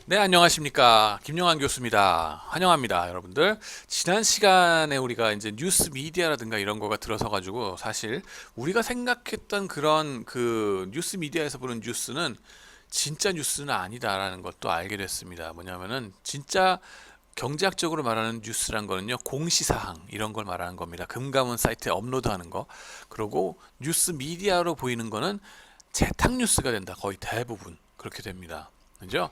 네, 안녕하십니까. 김용환 교수입니다. 환영합니다, 여러분들. 지난 시간에 우리가 이제 뉴스 미디어라든가 이런 거가 들어서 가지고 사실 우리가 생각했던 그런 그 뉴스 미디어에서 보는 뉴스는 진짜 뉴스는 아니다라는 것도 알게 됐습니다. 뭐냐면은 진짜 경제학적으로 말하는 뉴스란 거는요, 공시사항 이런 걸 말하는 겁니다. 금감원 사이트에 업로드하는 거. 그리고 뉴스 미디어로 보이는 거는 재탕 뉴스가 된다. 거의 대부분 그렇게 됩니다. 그죠?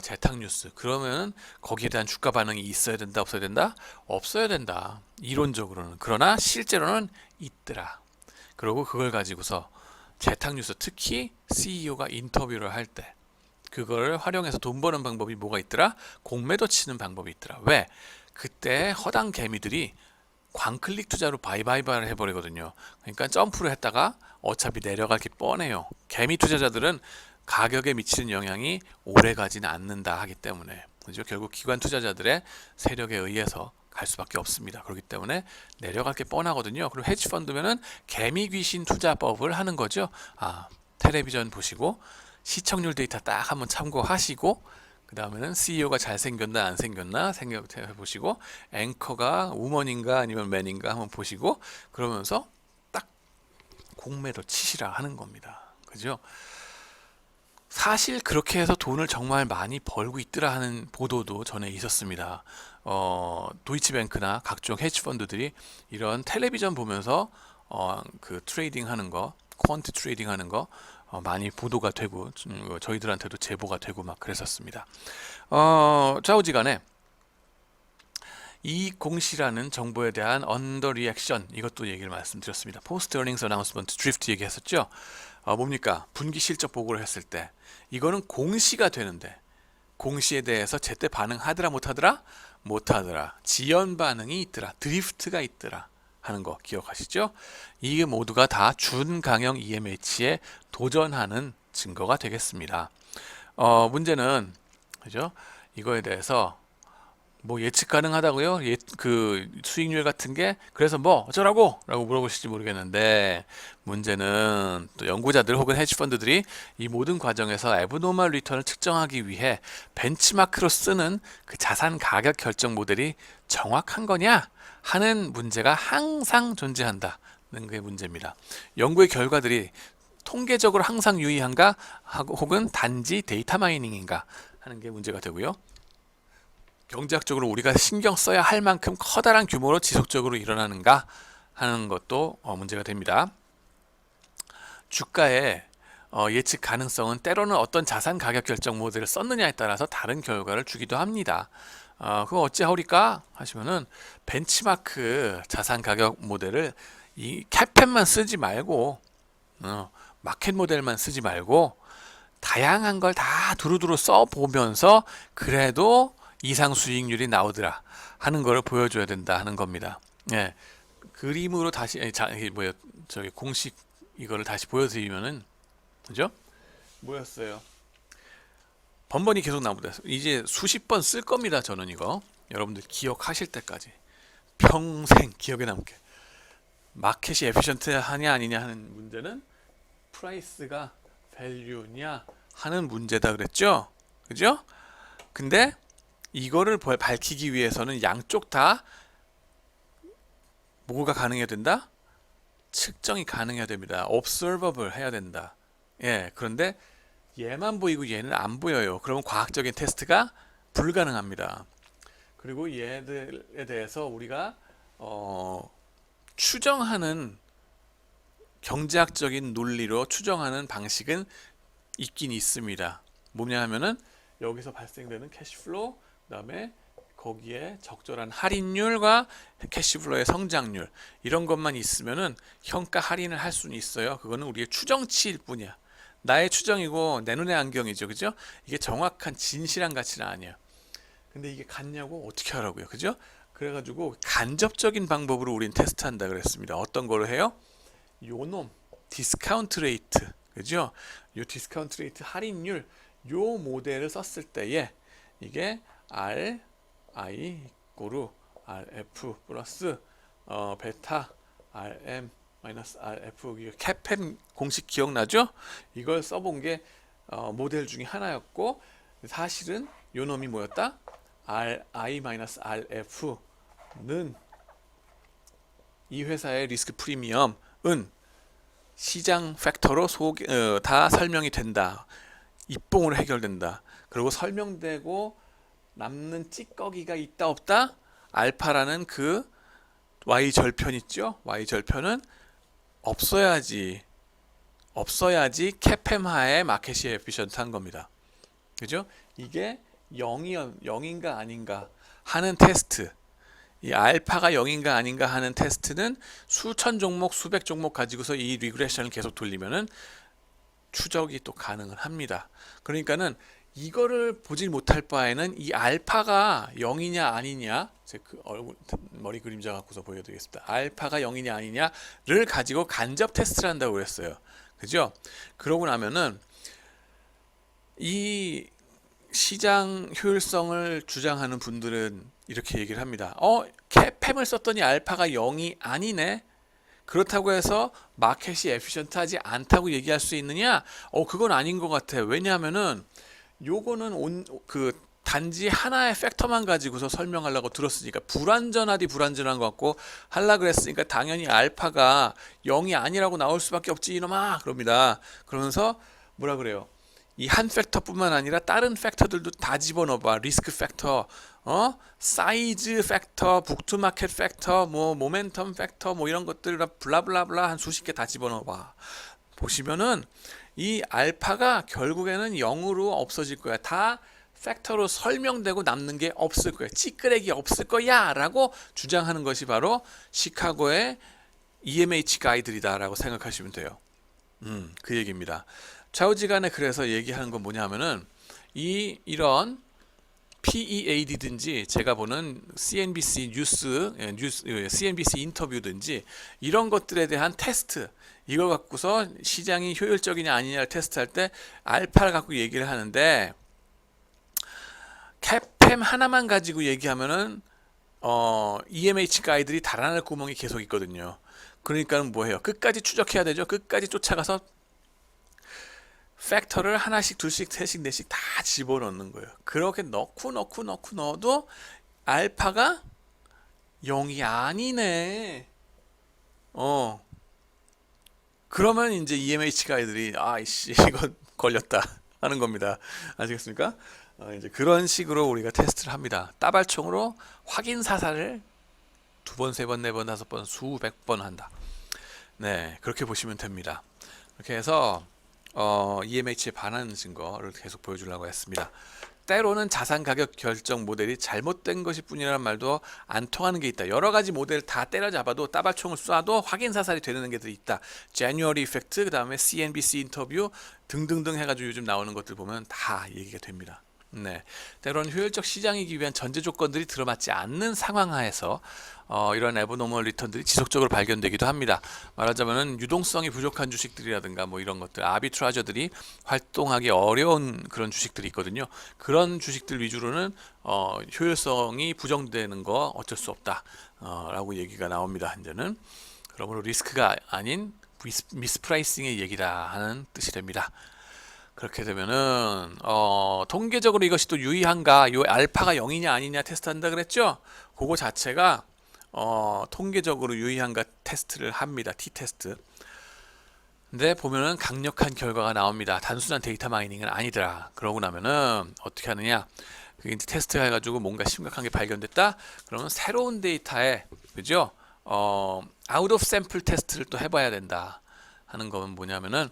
재탕 뉴스. 그러면 거기에 대한 주가 반응이 있어야 된다, 없어야 된다? 없어야 된다. 이론적으로는. 그러나 실제로는 있더라. 그리고 그걸 가지고서 재탕 뉴스, 특히 CEO가 인터뷰를 할 때, 그걸 활용해서 돈 버는 방법이 뭐가 있더라? 공매도 치는 방법이 있더라. 왜? 그때 허당 개미들이 광클릭 투자로 바이바이바를 해버리거든요. 그러니까 점프를 했다가 어차피 내려갈 게 뻔해요. 개미 투자자들은 가격에 미치는 영향이 오래 가지는 않는다 하기 때문에, 그죠? 결국 기관 투자자들의 세력에 의해서 갈 수밖에 없습니다. 그렇기 때문에 내려갈 게 뻔하거든요. 그리고 헤지 펀드면은 개미 귀신 투자법을 하는 거죠. 텔레비전 보시고 시청률 데이터 딱 한번 참고하시고, 그 다음에는 CEO가 잘생겼나 안 생겼나 생각해 보시고, 앵커가 우먼인가 아니면 맨인가 한번 보시고, 그러면서 딱 공매도 치시라 하는 겁니다. 그죠? 사실 그렇게 해서 돈을 정말 많이 벌고 있더라 하는 보도도 전에 있었습니다. 도이치뱅크나 각종 헤지펀드들이 이런 텔레비전 보면서 그 트레이딩 하는 거, 퀀트 트레이딩 하는 거 많이 보도가 되고, 저희들한테도 제보가 되고 막 그랬었습니다. 좌우지간에 이 공시라는 정보에 대한 언더 리액션, 이것도 얘기를 말씀드렸습니다. 포스트 어닝스 어나운스먼트 드리프트 얘기했었죠. 뭡니까? 분기 실적 보고를 했을 때 이거는 공시가 되는데, 공시에 대해서 제때 반응하더라 못하더라? 못하더라. 지연 반응이 있더라. 드리프트가 있더라 하는 거 기억하시죠? 이게 모두가 다 준강형 EMH에 도전하는 증거가 되겠습니다. 문제는, 그죠? 이거에 대해서 뭐 예측 가능하다고요? 그 수익률 같은 게 그래서 뭐 어쩌라고? 라고 물어보실지 모르겠는데, 문제는 또 연구자들 혹은 헤지펀드들이 이 모든 과정에서 애브노멀 리턴을 측정하기 위해 벤치마크로 쓰는 그 자산 가격 결정 모델이 정확한 거냐 하는 문제가 항상 존재한다는 게 문제입니다. 연구의 결과들이 통계적으로 항상 유의한가 혹은 단지 데이터 마이닝인가 하는 게 문제가 되고요. 경제학적으로 우리가 신경 써야 할 만큼 커다란 규모로 지속적으로 일어나는가 하는 것도 문제가 됩니다. 주가의 예측 가능성은 때로는 어떤 자산 가격 결정 모델을 썼느냐에 따라서 다른 결과를 주기도 합니다. 그거 어찌하오리까 하시면은, 벤치마크 자산 가격 모델을 이 캐펫만 쓰지 말고, 마켓 모델만 쓰지 말고 다양한 걸 다 두루두루 써보면서 그래도 이상 수익률이 나오더라 하는 거를 보여줘야 된다 하는 겁니다. 예, 그림으로 다시 이게 뭐야, 저기 공식 이거를 다시 보여드리면은, 그죠? 뭐였어요? 번번이 계속 나옵니다. 이제 수십 번 쓸 겁니다. 저는 이거 여러분들 기억하실 때까지 평생 기억에 남게. 마켓이 에피션트하냐 아니냐 하는 문제는 프라이스가 밸류냐 하는 문제다 그랬죠? 그죠? 근데 이거를 밝히기 위해서는 양쪽 다 뭐가 가능해야 된다? 측정이 가능해야 됩니다. observable 해야 된다. 예, 그런데 얘만 보이고 얘는 안 보여요. 그러면 과학적인 테스트가 불가능합니다. 그리고 얘들에 대해서 우리가 추정하는, 경제학적인 논리로 추정하는 방식은 있긴 있습니다. 뭐냐 하면은 여기서 발생되는 캐시플로우, 그다음에 거기에 적절한 할인율과 캐시플로우의 성장률, 이런 것만 있으면은 현가 할인을 할 수는 있어요. 그거는 우리의 추정치일 뿐이야. 나의 추정이고 내 눈의 안경이죠. 그죠? 이게 정확한 진실한 가치는 아니야. 근데 이게 같냐고 어떻게 하라고요. 그죠? 그래가지고 간접적인 방법으로 우린 테스트한다 그랬습니다. 어떤 거를 해요? 요놈 디스카운트 레이트, 그죠? 요 디스카운트 레이트 할인율, 요 모델을 썼을 때에 이게 R I 이꼬르 RF 플러스 베타 RM 마이너스 RF, 캐펜 공식 기억나죠? 이걸 써본 게 모델 중에 하나였고, 사실은 요 놈이 뭐였다? RI-RF는 이 회사의 리스크 프리미엄은 시장 팩터로 다 설명이 된다. 입봉으로 해결된다. 그리고 설명되고 남는 찌꺼기가 있다 없다? 알파라는 그 Y 절편 있죠? Y 절편은 없어야지 캐팸하에 마켓이 에피션트한 겁니다. 그죠? 이게 0인가 아닌가 하는 테스트. 이 알파가 0인가 아닌가 하는 테스트는 수천 종목, 수백 종목 가지고서 이 리그레션을 계속 돌리면은 추적이 또 가능을 합니다. 그러니까는 이거를 보질 못할 바에는 이 알파가 0이냐 아니냐, 제 그 머리 그림자 갖고서 보여드리겠습니다. 알파가 0이냐 아니냐를 가지고 간접 테스트를 한다고 그랬어요. 그죠? 그러고 나면은 이 시장 효율성을 주장하는 분들은 이렇게 얘기를 합니다. 캡팸을 썼더니 알파가 0이 아니네. 그렇다고 해서 마켓이 에피션트하지 않다고 얘기할 수 있느냐? 그건 아닌 것 같아. 왜냐하면은 요거는 단지 하나의 팩터만 가지고서 설명하려고 들었으니까 불완전한 것 같고 하려 그랬으니까 당연히 알파가 0이 아니라고 나올 수밖에 없지 이놈아 그럽니다. 그러면서 뭐라 그래요? 이 한 팩터뿐만 아니라 다른 팩터들도 다 집어넣어봐. 리스크 팩터, 사이즈 팩터, 북투마켓 팩터, 뭐 모멘텀 팩터, 뭐 이런 것들 블라블라블라 한 수십 개 다 집어넣어봐. 보시면은 이 알파가 결국에는 0으로 없어질 거야. 다 팩터로 설명되고 남는 게 없을 거야. 찌끄레기 없을 거야 라고 주장하는 것이 바로 시카고의 EMH 가이드이다라고 생각하시면 돼요. 그 얘기입니다. 좌우지간에 그래서 얘기하는 건 뭐냐 하면은 이런 PEAD든지 제가 보는 CNBC CNBC 인터뷰든지 이런 것들에 대한 테스트, 이걸 갖고서 시장이 효율적이냐 아니냐를 테스트할 때 알파를 갖고 얘기를 하는데 캡팸 하나만 가지고 얘기하면은 EMH 가이드들이 달아날 구멍이 계속 있거든요. 그러니까는 뭐해요? 끝까지 추적해야 되죠. 끝까지 쫓아가서 팩터를 하나씩, 둘씩, 셋씩, 넷씩 다 집어넣는 거예요. 그렇게 넣어도 알파가 0이 아니네. 그러면 이제 EMH 가이드들이 아이씨 이거 걸렸다 하는 겁니다. 아시겠습니까? 이제 그런 식으로 우리가 테스트를 합니다. 따발총으로 확인 사살을 2번, 3번, 4번, 5번, 수백 번 한다. 네, 그렇게 보시면 됩니다. 이렇게 해서 EMH에 반하는 증거를 계속 보여주려고 했습니다. 때로는 자산 가격 결정 모델이 잘못된 것일 뿐이라는 말도 안 통하는 게 있다. 여러 가지 모델 다 때려잡아도 따발총을 쏴도 확인 사살이 되는 게들 있다. January 이펙트, 그 다음에 CNBC 인터뷰 등등등 해가지고 요즘 나오는 것들 보면 다 얘기가 됩니다. 네, 때로는 효율적 시장이기 위한 전제 조건들이 들어맞지 않는 상황 하에서 이런 애버노멀 리턴들이 지속적으로 발견되기도 합니다. 말하자면은 유동성이 부족한 주식들이라든가 뭐 이런 것들, 아비트라저들이 활동하기 어려운 그런 주식들이 있거든요. 그런 주식들 위주로는 효율성이 부정되는 거 어쩔 수 없다 라고 얘기가 나옵니다. 이제는 그러므로 리스크가 아닌 미스프라이싱의 얘기다 하는 뜻이 됩니다. 그렇게 되면은 통계적으로 이것이 또 유의한가, 요 알파가 0이냐 아니냐 테스트한다 그랬죠? 그거 자체가 통계적으로 유의한가 테스트를 합니다. T-테스트. 근데 보면은 강력한 결과가 나옵니다. 단순한 데이터 마이닝은 아니더라. 그러고 나면은 어떻게 하느냐? 그게 이제 테스트 해가지고 뭔가 심각한 게 발견됐다? 그러면 새로운 데이터에, 그죠? 아웃 오브 샘플 테스트를 또 해봐야 된다 하는 건 뭐냐면은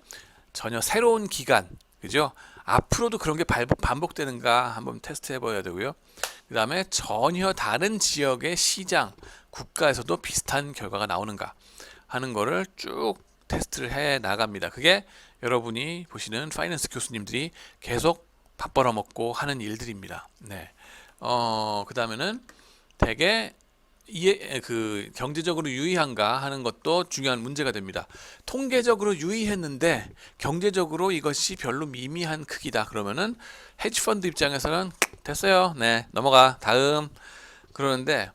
전혀 새로운 기간, 그죠? 앞으로도 그런 게 반복되는가 한번 테스트 해봐야 되고요. 그 다음에 전혀 다른 지역의 시장, 국가에서도 비슷한 결과가 나오는가 하는 거를 쭉 테스트를 해 나갑니다. 그게 여러분이 보시는 파이낸스 교수님들이 계속 밥 벌어먹고 하는 일들입니다. 네. 그 다음에는 되게 경제적으로 유의한가 하는 것도 중요한 문제가 됩니다. 통계적으로 유의했는데 경제적으로 이것이 별로 미미한 크기다. 그러면은 헤지펀드 입장에서는 됐어요. 네, 넘어가. 다음. 그러는데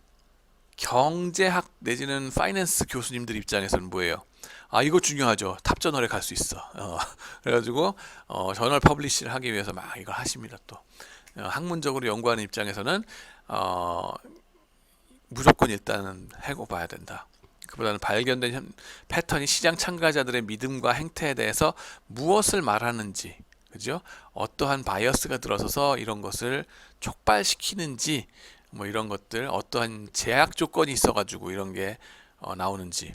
경제학 내지는 파이낸스 교수님들 입장에서는 뭐예요? 아, 이거 중요하죠. 탑저널에 갈 수 있어. 그래가지고 저널 퍼블리시를 하기 위해서 막 이걸 하십니다. 또 학문적으로 연구하는 입장에서는 무조건 일단은 해고 봐야 된다. 그보다는 발견된 패턴이 시장 참가자들의 믿음과 행태에 대해서 무엇을 말하는지, 그죠? 어떠한 바이어스가 들어서서 이런 것을 촉발시키는지, 뭐 이런 것들, 어떠한 제약 조건이 있어가지고 이런 게 나오는지.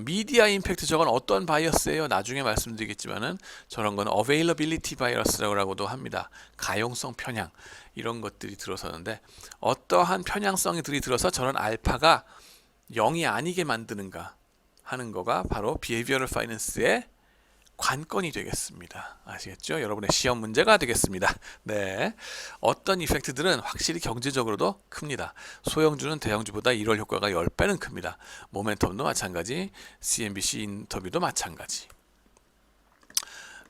미디어 임팩트, 저건 어떤 바이어스예요? 나중에 말씀드리겠지만은 저런 건 어베일러빌리티 바이어스라고도 합니다. 가용성 편향, 이런 것들이 들어서는데, 어떠한 편향성이 들어서 저런 알파가 0이 아니게 만드는가 하는 거가 바로 비헤이비어럴 파이낸스의 관건이 되겠습니다. 아시겠죠? 여러분의 시험 문제가 되겠습니다. 네, 어떤 이펙트들은 확실히 경제적으로도 큽니다. 소형주는 대형주보다 1월 효과가 10배는 큽니다. 모멘텀도 마찬가지, CNBC 인터뷰도 마찬가지.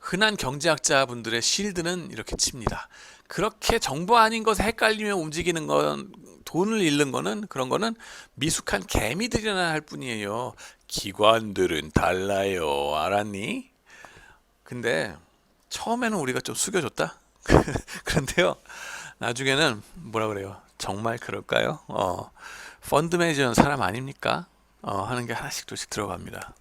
흔한 경제학자분들의 실드는 이렇게 칩니다. 그렇게 정보 아닌 것에 헷갈리며 움직이는 건, 돈을 잃는 거는, 그런 거는 미숙한 개미들이나 할 뿐이에요. 기관들은 달라요. 알았니? 근데 처음에는 우리가 좀 숙여줬다. 그런데요, 나중에는 뭐라 그래요? 정말 그럴까요? 펀드 매니저는 사람 아닙니까? 하는 게 하나씩 둘씩 들어갑니다.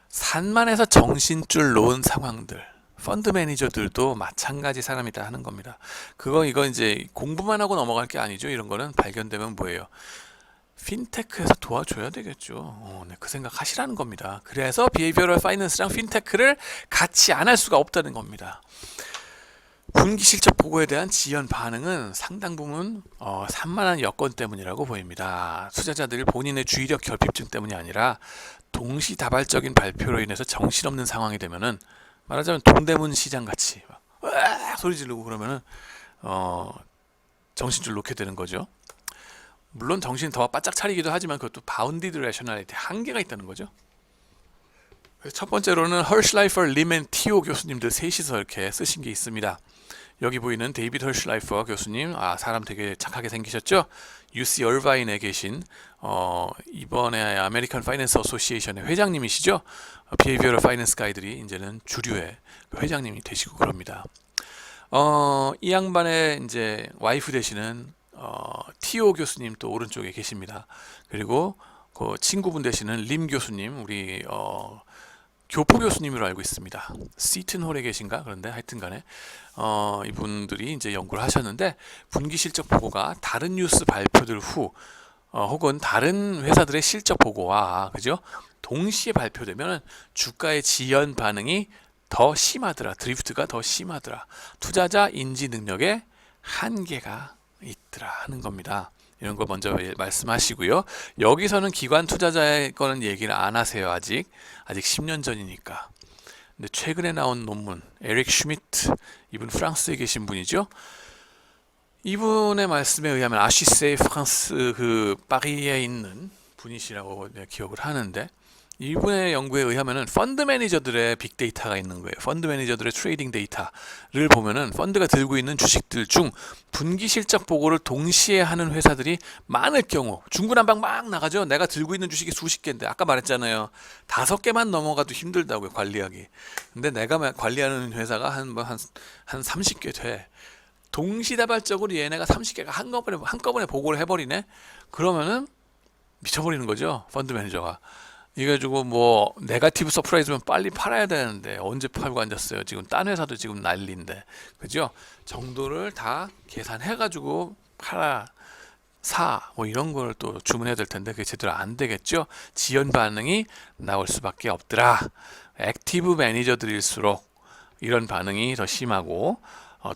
산만해서 정신줄 놓은 상황들, 펀드 매니저들도 마찬가지 사람이다 하는 겁니다. 이거 이제 공부만 하고 넘어갈 게 아니죠. 이런 거는 발견되면 뭐예요? 핀테크에서 도와줘야 되겠죠. 네, 그 생각 하시라는 겁니다. 그래서 비헤이비어럴 파이낸스랑 핀테크를 같이 안 할 수가 없다는 겁니다. 분기 실적 보고에 대한 지연 반응은 상당 부분 산만한 여건 때문이라고 보입니다. 투자자들 본인의 주의력 결핍증 때문이 아니라 동시다발적인 발표로 인해서 정신없는 상황이 되면은, 말하자면 동대문 시장 같이 소리 지르고 그러면은 정신줄 놓게 되는 거죠. 물론 정신 더 바짝 차리기도 하지만 그것도 바운디드 레셔널리티, 한계가 있다는 거죠. 그래서 첫 번째로는 헐슐라이퍼, 리멘, 티오 교수님들 셋이서 이렇게 쓰신 게 있습니다. 여기 보이는 데이비드 헐슐라이퍼 교수님, 사람 되게 착하게 생기셨죠? UC 얼바인에 계신 이번에 아메리칸 파이낸스 어소시에이션의 회장님이시죠? 비헤이비어럴 파이낸스 가이들이 이제는 주류의 회장님이 되시고 그럽니다. 이 양반의 이제 와이프 되시는 티오 교수님 또 오른쪽에 계십니다. 그리고 그 친구분 되시는 림 교수님, 우리 교포 교수님으로 알고 있습니다. 시튼홀에 계신가? 그런데 하여튼간에 이분들이 이제 연구를 하셨는데, 분기 실적 보고가 다른 뉴스 발표들 후 혹은 다른 회사들의 실적 보고와, 그죠? 동시에 발표되면 주가의 지연 반응이 더 심하더라. 드리프트가 더 심하더라. 투자자 인지 능력에 한계가 있더라 하는 겁니다. 이런 거 먼저 말씀하시고요. 여기서는 기관 투자자의 거는 얘기를 안 하세요. 아직 10년 전이니까. 근데 최근에 나온 논문, 에릭 슈미트, 이분 프랑스에 계신 분이죠. 이분의 말씀에 의하면 아시세 프랑스 그 파리에 있는 분이시라고 기억을 하는데, 이분의 연구에 의하면은 펀드 매니저들의 빅데이터가 있는 거예요. 펀드 매니저들의 트레이딩 데이터를 보면은 펀드가 들고 있는 주식들 중 분기 실적 보고를 동시에 하는 회사들이 많을 경우, 중구난방 막 나가죠. 내가 들고 있는 주식이 수십 개인데, 아까 말했잖아요. 5개만 넘어가도 힘들다고요, 관리하기. 근데 내가 관리하는 회사가 한 30개 돼. 동시다발적으로 얘네가 30개가 한꺼번에 보고를 해버리네. 그러면은 미쳐버리는 거죠, 펀드 매니저가. 이래가지고 뭐 네거티브 서프라이즈면 빨리 팔아야 되는데 언제 팔고 앉았어요. 지금 딴 회사도 지금 난리인데, 그죠? 정도를 다 계산해가지고 뭐 이런 걸 또 주문해야 될 텐데 그게 제대로 안 되겠죠. 지연 반응이 나올 수밖에 없더라. 액티브 매니저들일수록 이런 반응이 더 심하고,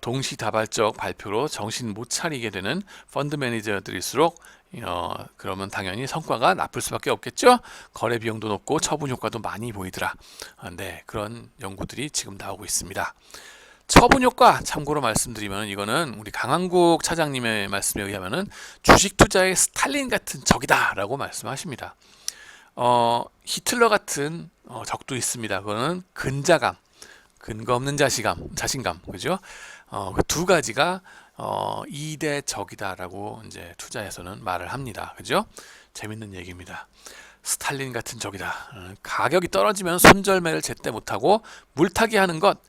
동시다발적 발표로 정신 못 차리게 되는 펀드 매니저들일수록 그러면 당연히 성과가 나쁠 수밖에 없겠죠. 거래 비용도 높고 처분 효과도 많이 보이더라. 네, 그런 연구들이 지금 나오고 있습니다. 처분 효과 참고로 말씀드리면, 이거는 우리 강한국 차장님의 말씀에 의하면은 주식 투자의 스탈린 같은 적이다라고 말씀하십니다. 히틀러 같은 적도 있습니다. 그거는 근자감, 근거 없는 자신감, 그죠? 그 두 가지가 2대 적이다라고 이제 투자에서는 말을 합니다. 그죠? 재밌는 얘기입니다. 스탈린 같은 적이다. 가격이 떨어지면 손절매를 제때 못하고 물타기 하는 것.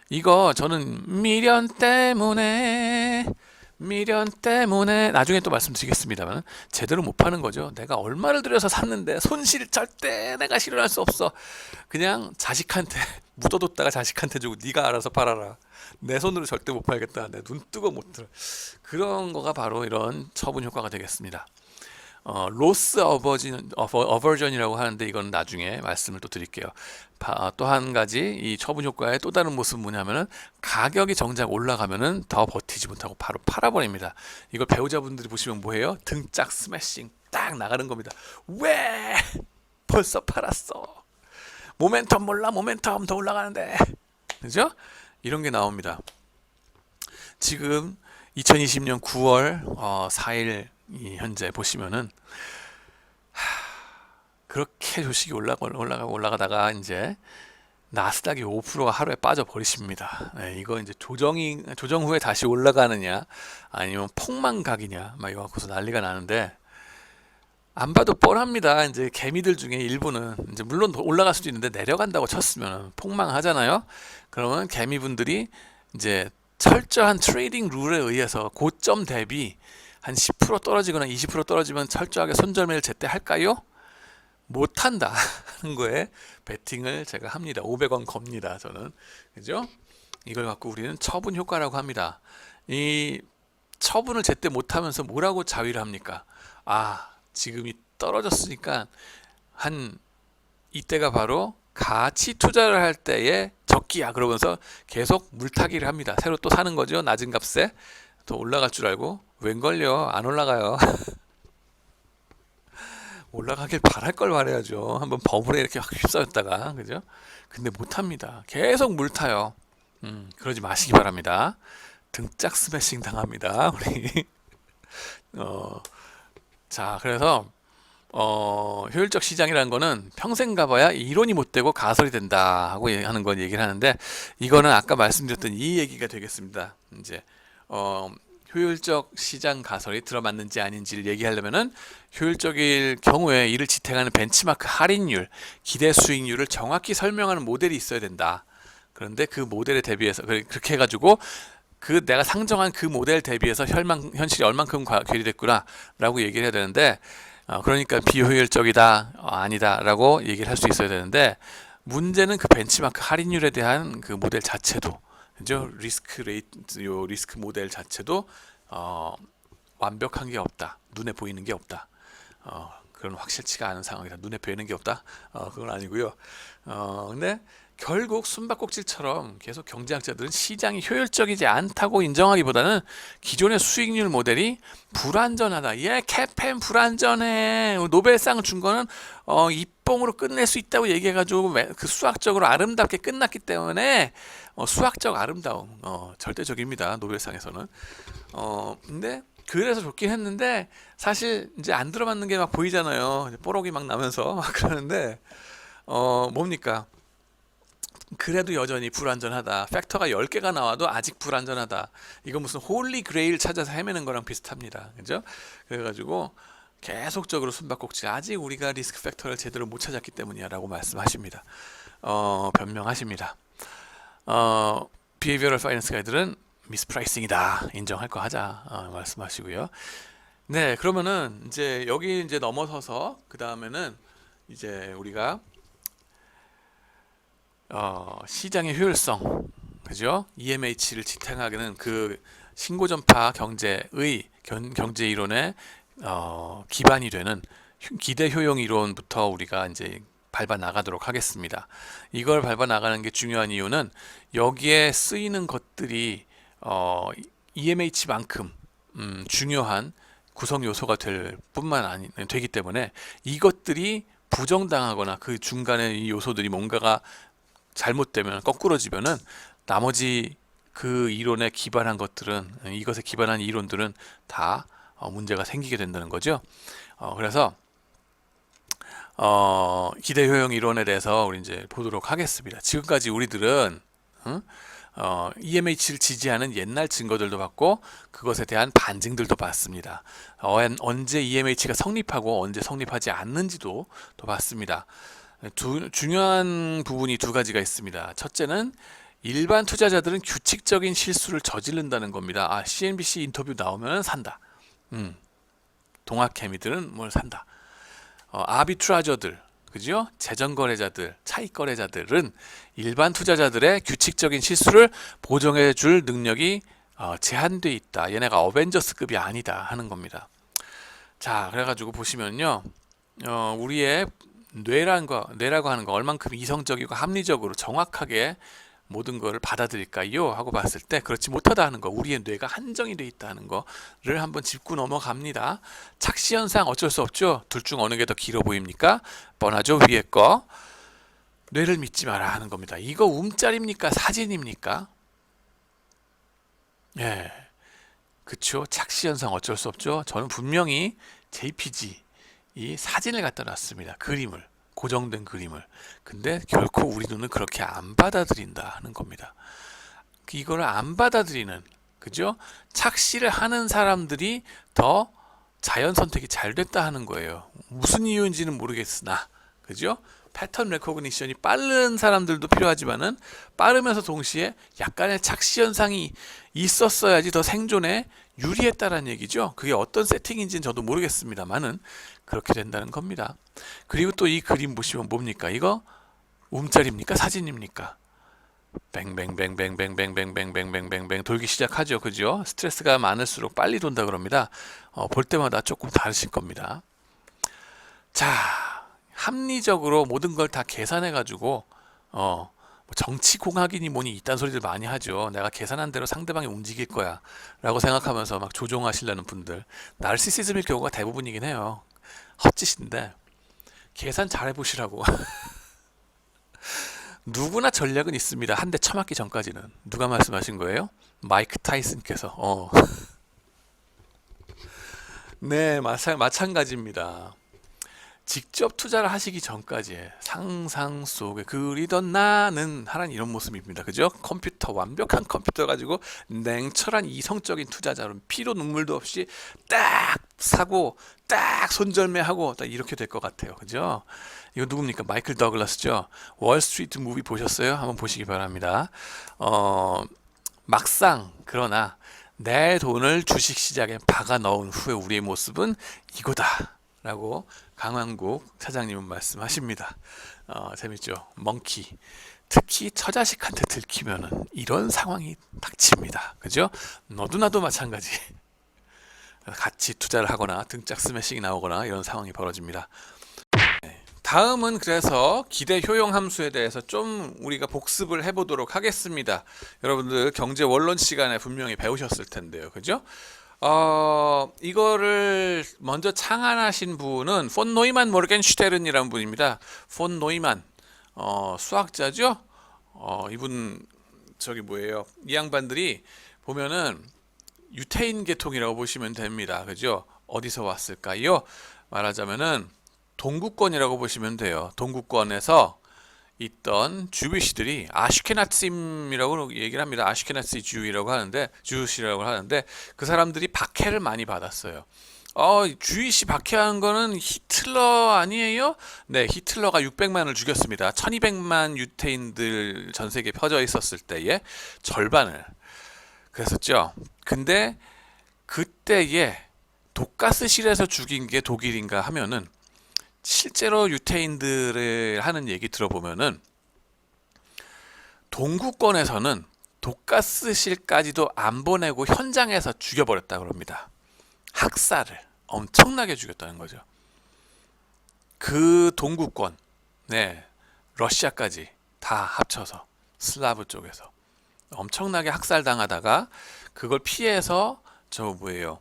이거 저는 미련 때문에 나중에 또 말씀드리겠습니다만 제대로 못 파는 거죠. 내가 얼마를 들여서 샀는데 손실 절대 내가 실현할 수 없어. 그냥 자식한테 묻어뒀다가 자식한테 주고 네가 알아서 팔아라. 내 손으로 절대 못 팔겠다. 내 눈 뜨고 못 들어. 그런 거가 바로 이런 처분 효과가 되겠습니다. 로스 어버전이라고 하는데 이건 나중에 말씀을 또 드릴게요. 또 한 가지 이 처분 효과의 또 다른 모습은 뭐냐면은 가격이 정작 올라가면은 더 버티지 못하고 바로 팔아버립니다. 이걸 배우자분들이 보시면 뭐예요? 등짝 스매싱 딱 나가는 겁니다. 왜 벌써 팔았어? 모멘텀 몰라? 모멘텀 더 올라가는데, 그죠? 이런 게 나옵니다. 지금 2020년 9월 4일 현재 보시면은 그렇게 주식이 올라가다가 이제 나스닥이 5%가 하루에 빠져 버리십니다. 네, 이거 이제 조정 후에 다시 올라가느냐 아니면 폭망각이냐 막 이거 갖고서 난리가 나는데, 안 봐도 뻔합니다. 이제 개미들 중에 일부는 이제 물론 올라갈 수도 있는데 내려간다고 쳤으면 폭망하잖아요. 그러면 개미분들이 이제 철저한 트레이딩 룰에 의해서 고점 대비 한 10% 떨어지거나 20% 떨어지면 철저하게 손절매를 제때 할까요? 못한다 하는 거에 베팅을 제가 합니다. 500원 겁니다. 저는. 그죠? 이걸 갖고 우리는 처분 효과라고 합니다. 이 처분을 제때 못하면서 뭐라고 자위를 합니까? 지금이 떨어졌으니까 이때가 바로 가치 투자를 할 때의 적기야 그러면서 계속 물타기를 합니다. 새로 또 사는 거죠. 낮은 값에 더 올라갈 줄 알고. 웬걸요? 안 올라가요. 올라가길 바랄 걸 말해야죠. 한번 버블에 이렇게 확 휩싸였다가, 그죠? 근데 못합니다. 계속 물타요. 그러지 마시기 바랍니다. 등짝 스매싱 당합니다. 우리. 자, 그래서 효율적 시장이라는 거는 평생 가봐야 이론이 못 되고 가설이 된다 하고 하는 건 얘기를 하는데, 이거는 아까 말씀드렸던 이 얘기가 되겠습니다. 이제 효율적 시장 가설이 들어맞는지 아닌지를 얘기하려면은 효율적일 경우에 이를 지탱하는 벤치마크 할인율, 기대 수익률을 정확히 설명하는 모델이 있어야 된다. 그런데 그 모델에 대비해서 그렇게 해가지고 내가 상정한 그 모델 대비해서 현실이 얼만큼 괴리됐구나 라고 얘기를 해야 되는데, 그러니까 비효율적이다 아니다 라고 얘기를 할 수 있어야 되는데, 문제는 그 벤치마크 할인율에 대한 그 모델 자체도, 그죠? 리스크 모델 자체도 완벽한 게 없다. 눈에 보이는 게 없다. 그런 확실치가 않은 상황이다. 눈에 보이는 게 없다. 그건 아니고요. 근데 결국 숨바꼭질처럼 계속 경제학자들은 시장이 효율적이지 않다고 인정하기보다는 기존의 수익률 모델이 불안전하다. 캐펜 불안전해. 노벨상을 준 거는 입봉으로 끝낼 수 있다고 얘기해가지고 그 수학적으로 아름답게 끝났기 때문에 수학적 아름다움 절대적입니다. 노벨상에서는. 근데 그래서 좋긴 했는데 사실 이제 안 들어맞는 게 막 보이잖아요. 뽀록이 막 나면서 그러는데 뭡니까? 그래도 여전히 불안전하다. 팩터가 10개가 나와도 아직 불안전하다. 이거 무슨 홀리 그레일 찾아서 헤매는 거랑 비슷합니다. 그죠? 그래가지고 계속적으로 숨바꼭질. 아직 우리가 리스크 팩터를 제대로 못 찾았기 때문이야 라고 말씀하십니다. 변명하십니다. 비헤이비어럴 파이낸스 가이드는 미스프라이싱이다. 인정할 거 하자. 말씀하시고요. 네, 그러면은 이제 여기 이제 넘어서서 그 다음에는 이제 우리가 시장의 효율성, 그죠? EMH를 지탱하기는 그 신고전파 경제 이론의 기반이 되는 기대 효용 이론부터 우리가 이제 밟아 나가도록 하겠습니다. 이걸 밟아 나가는 게 중요한 이유는 여기에 쓰이는 것들이 EMH만큼 중요한 구성 요소가 되기 때문에 이것들이 부정당하거나 그 중간에 이 요소들이 뭔가가 잘못되면 거꾸러지면은 나머지 그 이론에 기반한 것들은 이것에 기반한 이론들은 다 문제가 생기게 된다는 거죠. 그래서 기대 효용 이론에 대해서 우리 이제 보도록 하겠습니다. 지금까지 우리들은 EMH를 지지하는 옛날 증거들도 받고 그것에 대한 반증들도 받습니다. 언제 EMH가 성립하고 언제 성립하지 않는지도 또 받습니다. 중요한 부분이 두 가지가 있습니다. 첫째는 일반 투자자들은 규칙적인 실수를 저지른다는 겁니다. CNBC 인터뷰 나오면 산다. 동학개미들은 뭘 산다. 아비트라저들, 그죠? 재정거래자들, 차익거래자들은 일반 투자자들의 규칙적인 실수를 보정해 줄 능력이 제한돼 있다. 얘네가 어벤져스급이 아니다 하는 겁니다. 자, 그래가지고 보시면요, 우리의 뇌라고 하는 거 얼만큼 이성적이고 합리적으로 정확하게 모든 것을 받아들일까요? 하고 봤을 때 그렇지 못하다 하는 거, 우리의 뇌가 한정이 돼 있다는 거를 한번 짚고 넘어갑니다. 착시현상 어쩔 수 없죠. 둘 중 어느 게 더 길어 보입니까? 뻔하죠. 위에 거. 뇌를 믿지 마라 하는 겁니다. 이거 움짤입니까? 사진입니까? 예, 그쵸. 착시현상 어쩔 수 없죠. 저는 분명히 JPG 이 사진을 갖다 놨습니다. 그림을, 고정된 그림을. 근데 결코 우리 눈은 그렇게 안 받아들인다 하는 겁니다. 이거를 안 받아들이는, 그죠? 착시를 하는 사람들이 더 자연 선택이 잘 됐다 하는 거예요. 무슨 이유인지는 모르겠으나, 그죠? 패턴 레코그니션이 빠른 사람들도 필요하지만은 빠르면서 동시에 약간의 착시 현상이 있었어야지 더 생존에 유리했다라는 얘기죠. 그게 어떤 세팅인지는 저도 모르겠습니다만은 그렇게 된다는 겁니다. 그리고 또 이 그림 보시면 뭡니까? 이거 움짤입니까? 사진입니까? 뱅뱅뱅뱅뱅뱅뱅뱅뱅뱅뱅뱅 돌기 시작하죠. 그죠? 스트레스가 많을수록 빨리 돈다 그럽니다. 볼 때마다 조금 다르실 겁니다. 자, 합리적으로 모든 걸 다 계산해 가지고 정치공학이니 뭐니 이딴 소리들 많이 하죠. 내가 계산한 대로 상대방이 움직일 거야 라고 생각하면서 막 조종하시려는 분들, 나르시시즘일 경우가 대부분이긴 해요. 헛짓인데 계산 잘 해보시라고. 누구나 전략은 있습니다. 한 대 쳐맞기 전까지는. 누가 말씀하신 거예요? 마이크 타이슨께서. 네, 마찬가지입니다. 직접 투자를 하시기 전까지 상상 속에 그리던 나는 하라는 이런 모습입니다. 그죠? 컴퓨터, 완벽한 컴퓨터 가지고 냉철한 이성적인 투자자로 피로 눈물도 없이 딱 사고 딱 손절매하고 딱 이렇게 될 것 같아요. 그죠? 이거 누굽니까? 마이클 더글라스죠. 월스트리트 무비 보셨어요? 한번 보시기 바랍니다. 막상 그러나 내 돈을 주식시장에 박아 넣은 후에 우리의 모습은 이거다 라고 강한국 사장님은 말씀하십니다. 재밌죠? 멍키. 특히 처자식한테 들키면은 이런 상황이 닥칩니다. 그죠? 너도 나도 마찬가지. 같이 투자를 하거나 등짝 스매싱이 나오거나 이런 상황이 벌어집니다. 다음은 그래서 기대 효용 함수에 대해서 좀 우리가 복습을 해보도록 하겠습니다. 여러분들 경제 원론 시간에 분명히 배우셨을 텐데요. 그죠? 이거를 먼저 창안하신 분은 폰 노이만 모르겐슈테른이라는 분입니다. 폰 노이만 수학자죠. 이분 저기 뭐예요? 이 양반들이 보면은 유태인 계통이라고 보시면 됩니다. 그죠? 어디서 왔을까요? 말하자면은 동구권이라고 보시면 돼요. 동구권에서 있던 주비시들이 아슈케나츠임이라고 얘기를 합니다. 아슈케나츠 주이라고 하는데 주시라고 하는데 그 사람들이 박해를 많이 받았어요. 주이시 박해한 거는 히틀러 아니에요? 네, 히틀러가 600만을 죽였습니다. 1200만 유태인들 전 세계에 퍼져 있었을 때에 절반을 그랬었죠. 근데 그때에 독가스실에서 죽인 게 독일인가 하면은 실제로 유태인들을 하는 얘기 들어보면은 동구권에서는 독가스실까지도 안 보내고 현장에서 죽여버렸다 그럽니다. 학살을 엄청나게 죽였다는 거죠. 그 동구권, 네, 러시아까지 다 합쳐서 슬라브 쪽에서 엄청나게 학살당하다가 그걸 피해서 저 뭐예요?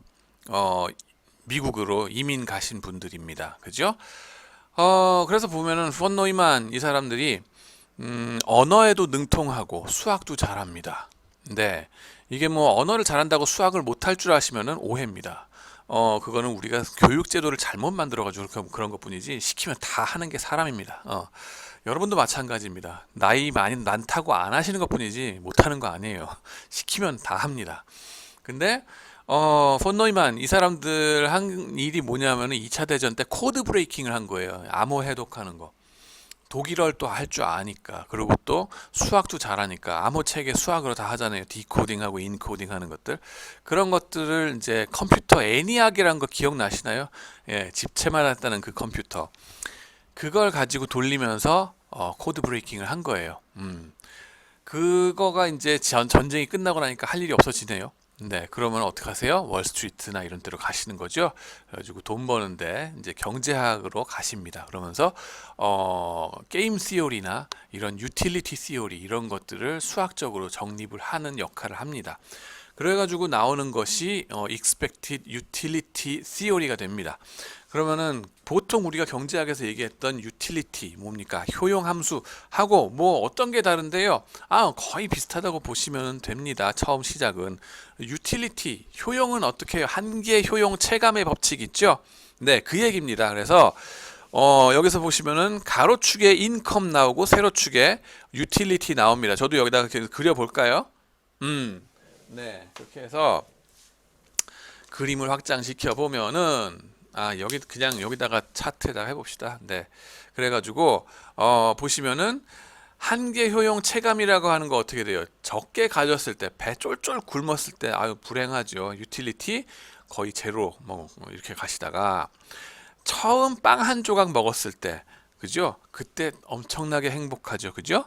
미국으로 이민 가신 분들입니다. 그죠? 그래서 보면은 폰 노이만 이 사람들이 언어에도 능통하고 수학도 잘합니다. 네, 이게 뭐 언어를 잘한다고 수학을 못할 줄 아시면은 오해입니다. 그거는 우리가 교육 제도를 잘못 만들어가지고 그런 것뿐이지 시키면 다 하는 게 사람입니다. 여러분도 마찬가지입니다. 나이 많이 많다고 안 하시는 것뿐이지 못하는 거 아니에요. 시키면 다 합니다. 근데 폰 노이만 이 사람들 한 일이 뭐냐면은 2차 대전 때 코드 브레이킹을 한 거예요. 암호 해독하는 거. 독일어를 또 할 줄 아니까, 그리고 또 수학도 잘하니까 암호 체계 수학으로 다 하잖아요. 디코딩하고 인코딩 하는 것들. 그런 것들을 이제 컴퓨터 애니악이라는 거 기억나시나요? 예, 집체만 했다는 그 컴퓨터. 그걸 가지고 돌리면서 코드 브레이킹을 한 거예요. 그거가 이제 전쟁이 끝나고 나니까 할 일이 없어지네요. 네, 그러면 어떻게 하세요? 월스트리트나 이런 데로 가시는 거죠. 그래가지고 돈 버는데 이제 경제학으로 가십니다. 그러면서 게임 시오리나 이런 유틸리티 시오리 이런 것들을 수학적으로 정립을 하는 역할을 합니다. 그래가지고 나오는 것이 expected utility theory가 됩니다. 그러면은 보통 우리가 경제학에서 얘기했던 utility 뭡니까? 효용 함수하고 뭐 어떤 게 다른데요? 거의 비슷하다고 보시면 됩니다. 처음 시작은 utility 효용은 어떻게 해요? 한계 효용 체감의 법칙 있죠? 네, 그 얘기입니다. 그래서 여기서 보시면은 가로축에 인컴 나오고 세로축에 utility 나옵니다. 저도 여기다가 그려 볼까요? 네, 그렇게 해서 그림을 확장시켜 보면은 여기 그냥 여기다가 차트에다가 해봅시다. 네, 그래가지고 보시면은 한계 효용 체감이라고 하는 거 어떻게 돼요? 적게 가졌을 때, 배 쫄쫄 굶었을 때 불행하죠. 유틸리티 거의 제로 뭐 이렇게 가시다가 처음 빵 한 조각 먹었을 때, 그죠? 그때 엄청나게 행복하죠, 그죠?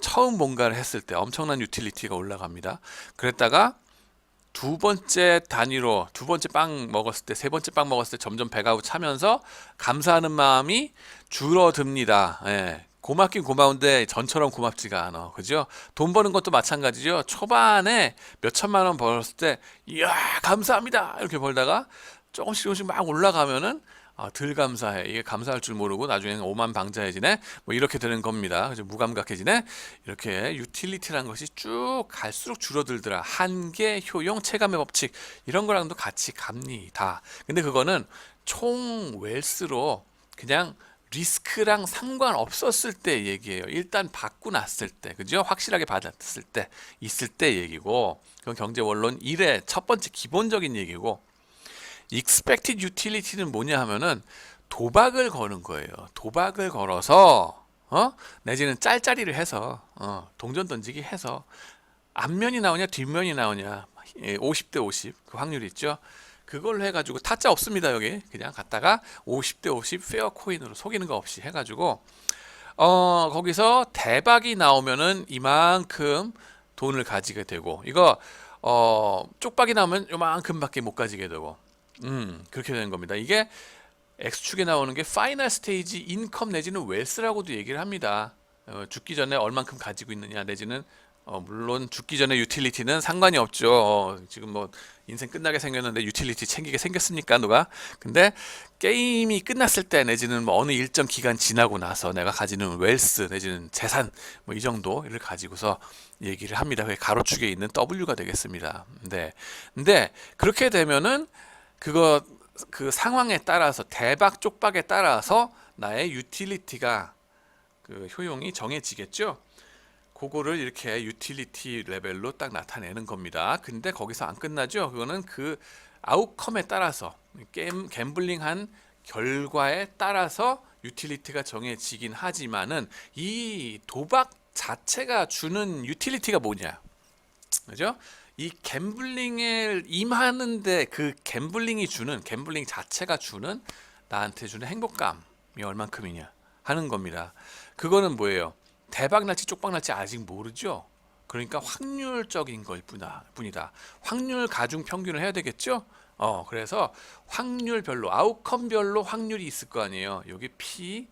처음 뭔가를 했을 때 엄청난 유틸리티가 올라갑니다. 그랬다가 두 번째 단위로 두 번째 빵 먹었을 때, 세 번째 빵 먹었을 때 점점 배가 차면서 감사하는 마음이 줄어듭니다. 예. 고맙긴 고마운데 전처럼 고맙지가 않아. 그죠? 돈 버는 것도 마찬가지죠. 초반에 몇 천만 원 벌었을 때, 이야, 감사합니다. 이렇게 벌다가 조금씩 막 올라가면은 덜 감사해. 이게 감사할 줄 모르고 나중에는 오만 방자해지네. 뭐 이렇게 되는 겁니다. 그죠? 무감각해지네. 이렇게 유틸리티라는 것이 쭉 갈수록 줄어들더라. 한계, 효용, 체감의 법칙 이런 거랑도 같이 갑니다. 근데 그거는 총 웰스로 그냥 리스크랑 상관없었을 때 얘기예요. 일단 받고 났을 때, 그죠? 확실하게 받았을 때, 있을 때 얘기고, 그건 경제원론 1의 첫 번째 기본적인 얘기고, expected utility는 뭐냐 하면은 도박을 거는 거예요. 도박을 걸어서 내지는 짤짤이를 해서 동전 던지기 해서 앞면이 나오냐 뒷면이 나오냐 50대 50 그 확률이 있죠. 그걸 해가지고 타짜 없습니다. 여기 그냥 갖다가 50대 50 페어 코인으로 속이는 거 없이 해가지고 거기서 대박이 나오면은 이만큼 돈을 가지게 되고, 이거 쪽박이 나오면 요만큼밖에 못 가지게 되고, 그렇게 되는 겁니다. 이게 X축에 나오는 게 파이널 스테이지 인컴 내지는 웰스라고도 얘기를 합니다. 죽기 전에 얼만큼 가지고 있느냐 내지는 물론 죽기 전에 유틸리티는 상관이 없죠. 지금 뭐 인생 끝나게 생겼는데 유틸리티 챙기게 생겼습니까 누가? 근데 게임이 끝났을 때 내지는 뭐 어느 일정 기간 지나고 나서 내가 가지는 웰스 내지는 재산 뭐 이 정도를 가지고서 얘기를 합니다. 그게 가로축에 있는 W가 되겠습니다. 네. 근데 그렇게 되면은 그 상황에 따라서 대박 쪽박에 따라서 나의 유틸리티가 그 효용이 정해지겠죠. 그거를 이렇게 유틸리티 레벨로 딱 나타내는 겁니다. 근데 거기서 안 끝나죠. 그거는 그 아웃컴에 따라서 갬블링한 결과에 따라서 유틸리티가 정해지긴 하지만은 이 도박 자체가 주는 유틸리티가 뭐냐, 그죠? 이 갬블링에 임하는데 그 갬블링 자체가 주는 나한테 주는 행복감이 얼만큼이냐 하는 겁니다. 그거는 뭐예요? 대박 날지 쪽박 날지 아직 모르죠. 그러니까 확률적인 걸 뿐이다. 확률 가중 평균을 해야 되겠죠. 그래서 확률별로 아웃컴별로 확률이 있을 거 아니에요. 여기 P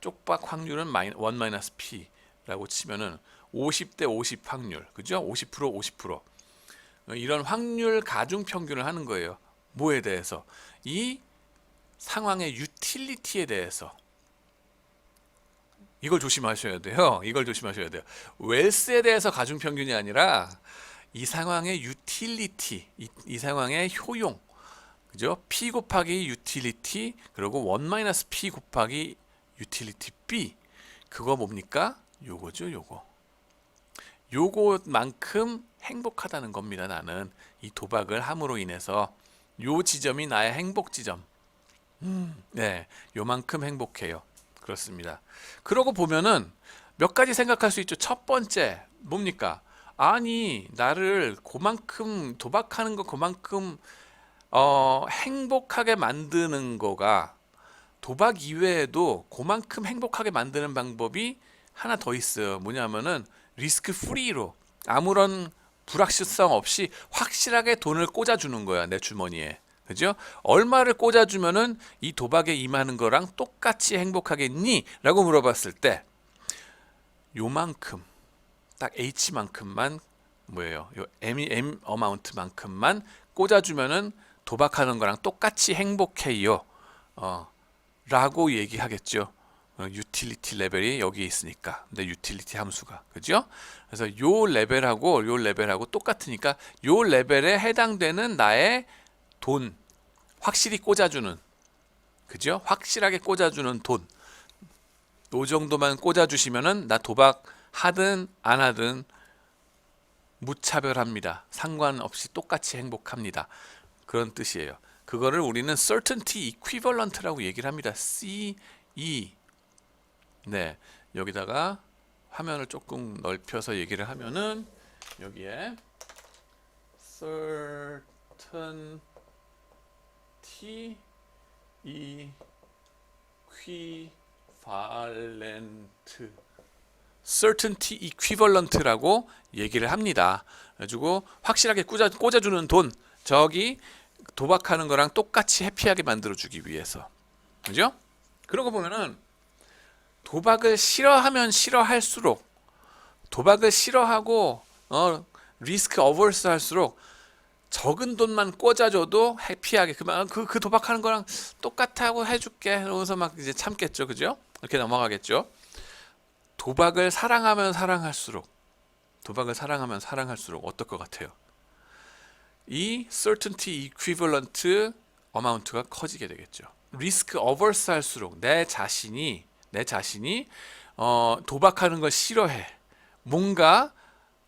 쪽박 확률은 1 P라고 치면은 50대 50 확률, 그죠? 50% 50% 이런 확률 가중 평균을 하는 거예요. 뭐에 대해서? 이 상황의 유틸리티에 대해서. 이걸 조심하셔야 돼요. 이걸 조심하셔야 돼요. 웰스에 대해서 가중 평균이 아니라 이 상황의 유틸리티, 이 상황의 효용, 그죠? P 곱하기 유틸리티 그리고 1 P 곱하기 유틸리티 B 그거 뭡니까? 요거죠, 요거. 요것만큼 행복하다는 겁니다. 나는 이 도박을 함으로 인해서 요 지점이 나의 행복 지점. 네, 요만큼 행복해요. 그렇습니다. 그러고 보면은 몇 가지 생각할 수 있죠. 첫 번째 뭡니까? 아니 나를 그만큼 도박하는 거 그만큼 행복하게 만드는 거가 도박 이외에도 그만큼 행복하게 만드는 방법이 하나 더 있어요. 뭐냐면은 리스크 프리로 아무런 불확실성 없이 확실하게 돈을 꽂아주는 거야 내 주머니에. 그죠? 얼마를 꽂아주면은 이 도박에 임하는 거랑 똑같이 행복하겠니? 라고 물어봤을 때 요만큼 딱 H만큼만 뭐예요? 요 M 어마운트만큼만 꽂아주면은 도박하는 거랑 똑같이 행복해요. 라고 얘기하겠죠. 유틸리티 레벨이 여기에 있으니까. 근데 유틸리티 함수가. 그죠? 그래서 요 레벨하고 똑같으니까 요 레벨에 해당되는 나의 돈 확실히 꽂아주는, 그죠? 확실하게 꽂아주는 돈, 요 정도만 꽂아주시면은 나 도박 하든 안 하든 무차별합니다. 상관없이 똑같이 행복합니다. 그런 뜻이에요. 그거를 우리는 certainty equivalent라고 얘기를 합니다. CE. 네, 여기다가 화면을 조금 넓혀서 얘기를 하면은 여기에 certainty certainty equivalent라고 얘기를 합니다. 그래가지고 확실하게 꽂아주는 돈, 저기 도박하는 거랑 똑같이 해피하게 만들어주기 위해서. 그죠? 그러고 보면은 도박을 싫어하면 싫어할수록, 도박을 싫어하고 리스크 어버스 할수록 적은 돈만 꽂아줘도 해피하게 그 도박하는 거랑 똑같다고 해줄게. 그러면서 막 이제 참겠죠, 그죠? 이렇게 넘어가겠죠. 도박을 사랑하면 사랑할수록 어떨 것 같아요? 이 certainty equivalent amount가 커지게 되겠죠. 리스크 어버스 할수록 내 자신이 도박하는 걸 싫어해. 뭔가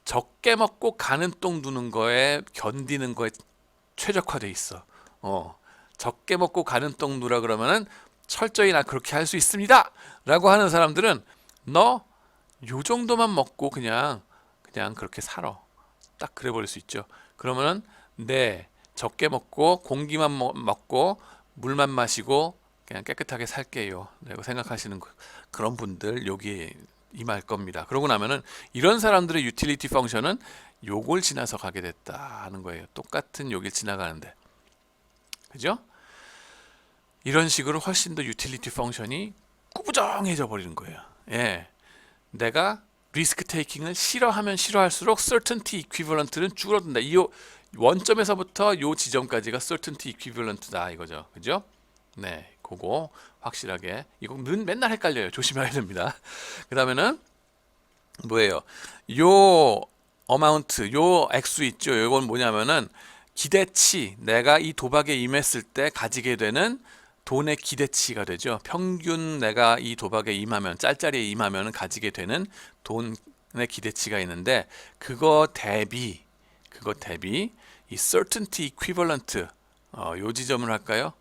적게 먹고 가는 똥 두는 거에 견디는 거에 최적화돼 있어. 적게 먹고 가는 똥 누라 그러면은 철저히 나 그렇게 할 수 있습니다. 라고 하는 사람들은 너 요 정도만 먹고 그냥 그렇게 살아. 딱 그래 버릴 수 있죠. 그러면은 네, 적게 먹고 공기만 먹고 물만 마시고 그냥 깨끗하게 살게요. 라고 생각하시는 그런 분들 여기에 임할 겁니다. 그러고 나면은 이런 사람들의 유틸리티 펑션은 요걸 지나서 가게 됐다 하는 거예요. 똑같은 요길 지나가는데. 그죠? 이런 식으로 훨씬 더 유틸리티 펑션이 꾸부정해져 버리는 거예요. 예. 내가 리스크 테이킹을 싫어하면 싫어할수록 certainty equivalent는 줄어든다. 이 원점에서부터 요 지점까지가 certainty equivalent다 이거죠. 그죠? 네. 그거 확실하게 이거 맨날 헷갈려요. 조심해야 됩니다. 그다음에는 뭐예요? 요 어마운트, 요 액수 있죠. 이건 뭐냐면은 기대치, 내가 이 도박에 임했을 때 가지게 되는 돈의 기대치가 되죠. 평균 내가 이 도박에 임하면, 짤짤이에 임하면 가지게 되는 돈의 기대치가 있는데 그거 대비 이 certainty equivalent 요 지점을 할까요?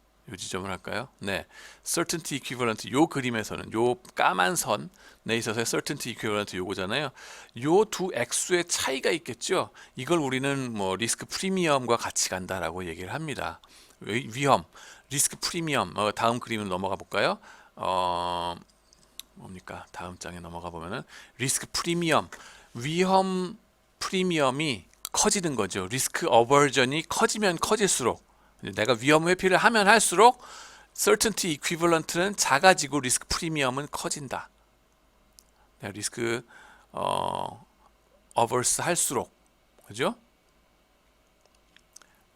네, certainty equivalent 요 그림에서는 요 까만 선에 있어서 certainty equivalent 요거잖아요. 요 두 액수의 차이가 있겠죠. 이걸 우리는 뭐 리스크 프리미엄과 같이 간다라고 얘기를 합니다. 위험, 리스크 프리미엄. 다음 그림으로 넘어가 볼까요? 뭡니까? 다음 장에 넘어가 보면은 리스크 프리미엄, 위험 프리미엄이 커지는 거죠. 리스크 어버전이 커지면 커질수록, 내가 위험 회피를 하면 할수록 certainty equivalent는 작아지고 리스크 프리미엄은 커진다. 리스크 어버스 할수록, 그죠?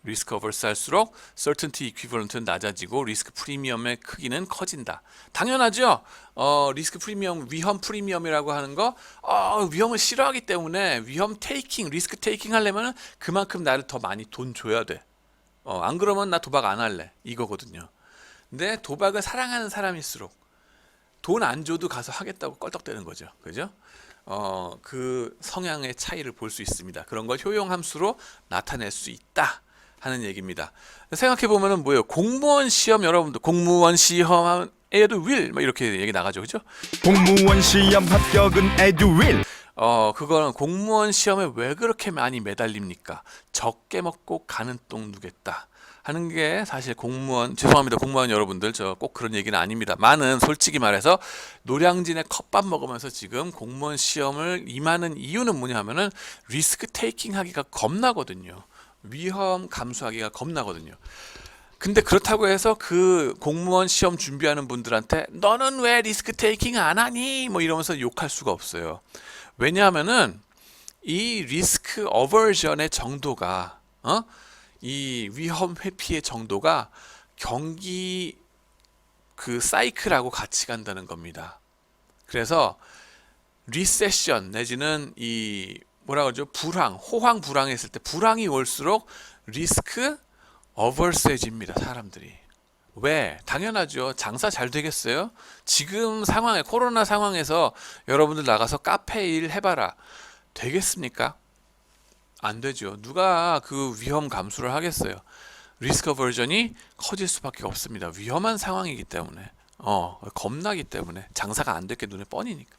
리스크 어버스 할수록 certainty equivalent는 낮아지고 리스크 프리미엄의 크기는 커진다. 당연하죠. 리스크 프리미엄, 위험 프리미엄이라고 하는 거, 위험을 싫어하기 때문에 위험 테이킹, 리스크 테이킹 하려면 그만큼 나를 더 많이 돈 줘야 돼. 안 그러면 나 도박 안 할래. 이거거든요. 근데 도박을 사랑하는 사람일수록, 돈 안 줘도 가서 하겠다고 껄떡대는 거죠. 그죠? 그 성향의 차이를 볼 수 있습니다. 그런 걸 효용 함수로 나타낼 수 있다 하는 얘기입니다. 생각해 보면은 뭐예요? 공무원 시험 여러분들 공무원 시험 에듀윌 뭐 이렇게 얘기 나가죠. 그죠? 공무원 시험 합격은 에듀윌. 그거는 공무원 시험에 왜 그렇게 많이 매달립니까? 적게 먹고 가는 똥 누겠다 하는 게 사실 공무원, 죄송합니다 공무원 여러분들, 저 꼭 그런 얘기는 아닙니다. 많은 솔직히 말해서 노량진에 컵밥 먹으면서 지금 공무원 시험을 임하는 이유는 뭐냐 하면은 리스크 테이킹 하기가 겁나거든요. 위험 감수하기가 겁나거든요. 근데 그렇다고 해서 그 공무원 시험 준비하는 분들한테 너는 왜 리스크 테이킹 안 하니? 뭐 이러면서 욕할 수가 없어요. 왜냐하면은 이 리스크 어버전의 정도가 이 위험 회피의 정도가 경기 그 사이클하고 같이 간다는 겁니다. 그래서 리세션 내지는 이 뭐라 그러죠? 불황, 호황 불황했을 때 불황이 올수록 리스크 어버스해집니다. 사람들이. 왜? 당연하죠. 장사 잘 되겠어요? 지금 상황에 코로나 상황에서 여러분들 나가서 카페 일 해봐라. 되겠습니까? 안 되죠. 누가 그 위험 감수를 하겠어요? 리스크 어버전이 커질 수밖에 없습니다. 위험한 상황이기 때문에. 겁나기 때문에 장사가 안 될 게 눈에 뻔히니까.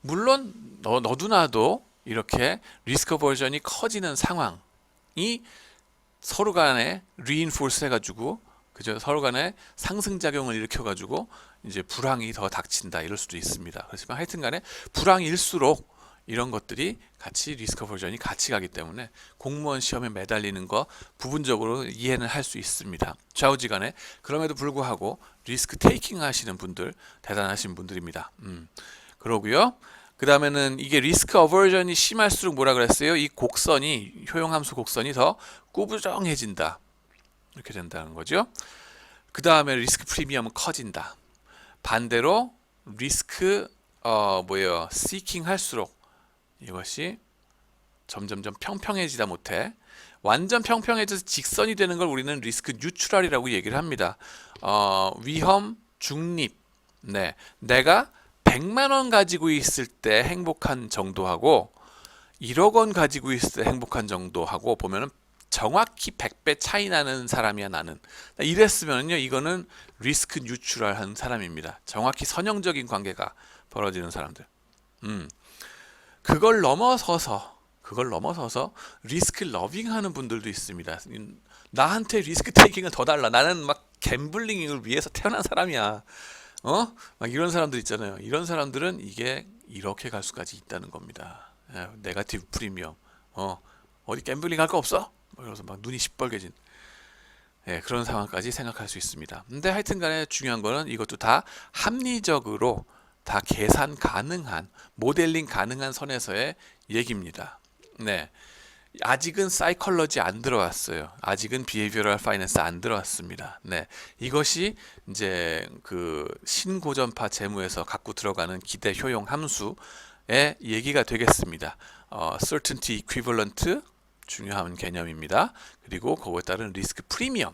물론 너도 나도 이렇게 리스크 어버전이 커지는 상황이 서로 간에 리인포스 해가지고 그죠? 서로 간에 상승작용을 일으켜가지고 이제 불황이 더 닥친다 이럴 수도 있습니다. 그렇지만 하여튼간에 불황일수록 이런 것들이 같이 리스크 버전이 같이 가기 때문에 공무원 시험에 매달리는 거 부분적으로 이해는 할 수 있습니다. 좌우지간에. 그럼에도 불구하고 리스크 테이킹 하시는 분들 대단하신 분들입니다. 그러고요. 그 다음에는 이게 리스크 어버전이 심할수록 뭐라 그랬어요? 이 곡선이 효용함수 곡선이 더 꾸부정해진다. 이렇게 된다는 거죠. 그 다음에 리스크 프리미엄은 커진다. 반대로 리스크 시킹 할수록 이것이 점점점 평평해지다 못해 완전 평평해져서 직선이 되는 걸 우리는 리스크 뉴트럴이라고 얘기를 합니다. 위험 중립. 네, 내가 100만 원 가지고 있을 때 행복한 정도하고 1억 원 가지고 있을 때 행복한 정도하고 보면은 정확히 100배 차이 나는 사람이야 나는. 이랬으면요 이거는 리스크 뉴트럴한 사람입니다. 정확히 선형적인 관계가 벌어지는 사람들. 그걸 넘어서서 리스크 러빙하는 분들도 있습니다. 나한테 리스크 테이킹을 더 달라. 나는 막 갬블링을 위해서 태어난 사람이야. 막 이런 사람들 있잖아요. 이런 사람들은 이게 이렇게 갈 수까지 있다는 겁니다. 네거티브 프리미엄. 어디 갬블링 할 거 없어? 그래서 막 눈이 시뻘개진 그런 상황까지 생각할 수 있습니다. 근데 하여튼간에 중요한 거는 이것도 다 합리적으로 다 계산 가능한 모델링 가능한 선에서의 얘기입니다. 네, 아직은 사이컬러지 안 들어왔어요. 아직은 비헤이비어럴 파이낸스 안 들어왔습니다. 네, 이것이 이제 그 신고전파 재무에서 갖고 들어가는 기대 효용 함수의 얘기가 되겠습니다. certainty equivalent 중요한 개념입니다. 그리고 그거에 따른 리스크 프리미엄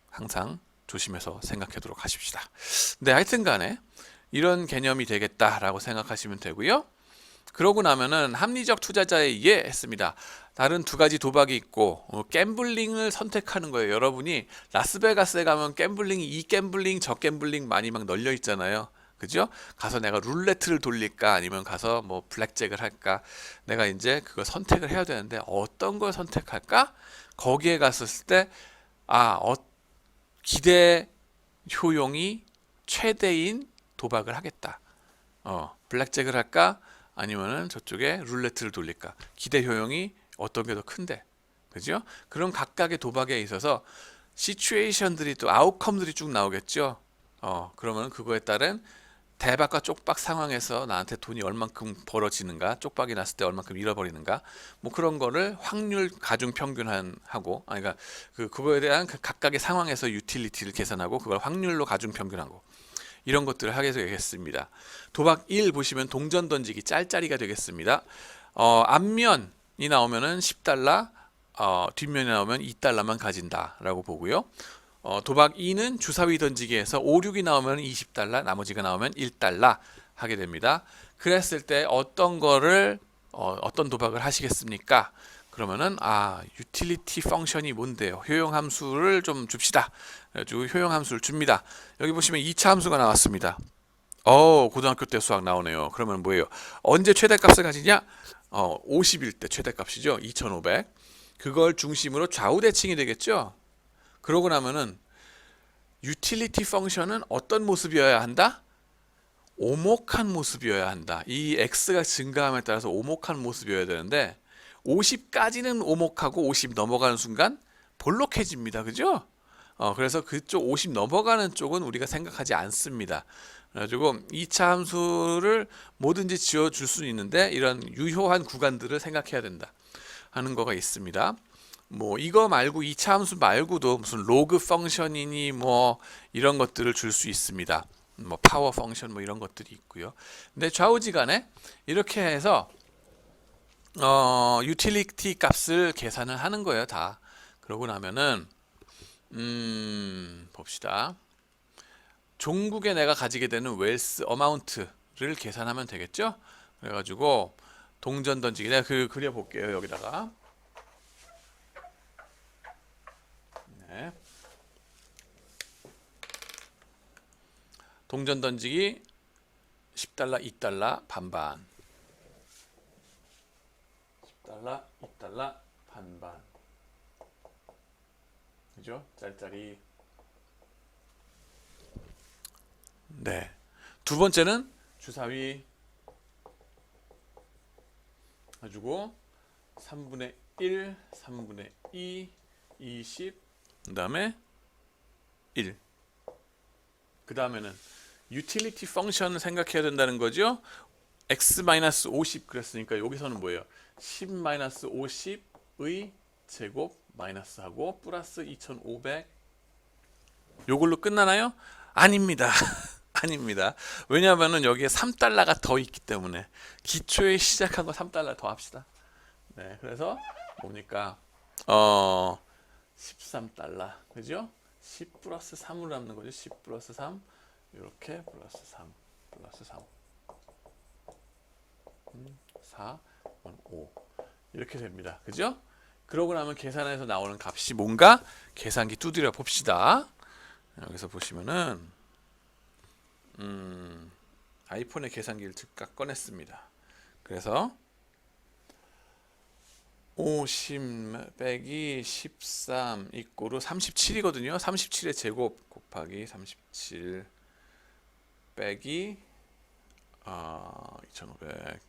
항상 조심해서 생각하도록 하십시다. 네, 하여튼간에 이런 개념이 되겠다라고 생각하시면 되고요. 그러고 나면은 합리적 투자자에 의해 했습니다. 다른 두 가지 도박이 있고 갬블링을 선택하는 거예요. 여러분이 라스베가스에 가면 갬블링이 이 갬블링 저 갬블링 많이 막 널려 있잖아요. 그죠? 가서 내가 룰레트를 돌릴까 아니면 가서 뭐 블랙잭을 할까? 내가 이제 그걸 선택을 해야 되는데 어떤 걸 선택할까? 거기에 갔었을 때 기대 효용이 최대인 도박을 하겠다. 블랙잭을 할까? 아니면은 저쪽에 룰레트를 돌릴까? 기대 효용이 어떤 게 더 큰데? 그죠? 그럼 각각의 도박에 있어서 시츄에이션들이 또 아웃컴들이 쭉 나오겠죠. 그러면 그거에 따른 대박과 쪽박 상황에서 나한테 돈이 얼만큼 벌어지는가, 쪽박이 났을 때 얼만큼 잃어버리는가, 뭐 그런 거를 확률 가중 평균하고, 그러니까 그거에 대한 그 각각의 상황에서 유틸리티를 계산하고 그걸 확률로 가중 평균하고 이런 것들을 하게 되겠습니다. 도박 1 보시면 동전 던지기 짤짜리가 되겠습니다. 앞면이 나오면은 10달러, 뒷면이 나오면 2달러만 가진다라고 보고요. 도박 2는 주사위 던지기에서 5, 6이 나오면 20달러, 나머지가 나오면 1달러 하게 됩니다. 그랬을 때 어떤 거를 어떤 도박을 하시겠습니까? 그러면은 유틸리티 펑션이 뭔데요? 효용 함수를 좀 줍시다. 그래가지고 효용 함수를 줍니다. 여기 보시면 2차 함수가 나왔습니다. 고등학교 때 수학 나오네요. 그러면 뭐예요? 언제 최대값을 가지냐? 50일 때 최대값이죠. 2500. 그걸 중심으로 좌우 대칭이 되겠죠. 그러고 나면은 유틸리티 펑션은 어떤 모습이어야 한다? 오목한 모습이어야 한다. 이 x가 증가함에 따라서 오목한 모습이어야 되는데 50까지는 오목하고 50 넘어가는 순간 볼록해집니다. 그죠? 그래서 그쪽 50 넘어가는 쪽은 우리가 생각하지 않습니다. 그래가지고 2차 함수를 뭐든지 지어줄 수 있는데 이런 유효한 구간들을 생각해야 된다 하는 거가 있습니다. 뭐 이거 말고 2차 함수 말고도 무슨 로그 펑션이니 뭐 이런 것들을 줄 수 있습니다. 뭐 파워 펑션 뭐 이런 것들이 있고요. 근데 좌우지간에 이렇게 해서 유틸리티 값을 계산을 하는 거예요, 다. 그러고 나면은 봅시다. 종국에 내가 가지게 되는 웰스 어마운트를 계산하면 되겠죠? 그래가지고 동전 던지기 내가 그려 볼게요, 여기다가. 네. 동전 던지기 10달러, 2달러 반반. 10달러, 2달러 반반. 그죠? 짤짤이. 네. 두 번째는 주사위 가지고 3분의 1, 3분의 2, 20, 그 다음에 1. 그 다음에는 유틸리티 펑션을 생각해야 된다는 거죠. x-50 그랬으니까 여기서는 뭐예요? 10-50의 제곱 마이너스하고 플러스 2500 요걸로 끝나나요? 아닙니다. 아닙니다. 왜냐하면 여기에 3달러가 더 있기 때문에 기초에 시작한 거 3달러 더 합시다. 네, 그래서 뭡니까? 13달러. 그죠? 10 플러스 3으로 남는 거죠. 10 플러스 3 이렇게 플러스 3 플러스 3 4 5 이렇게 됩니다. 그죠? 그러고 나면 계산해서 나오는 값이 뭔가 계산기 두드려 봅시다. 여기서 보시면은 아이폰의 계산기를 즉각 꺼냈습니다. 그래서 50 빼기 13 이꼬르 37이거든요. 37의 제곱 곱하기 37 빼기 2500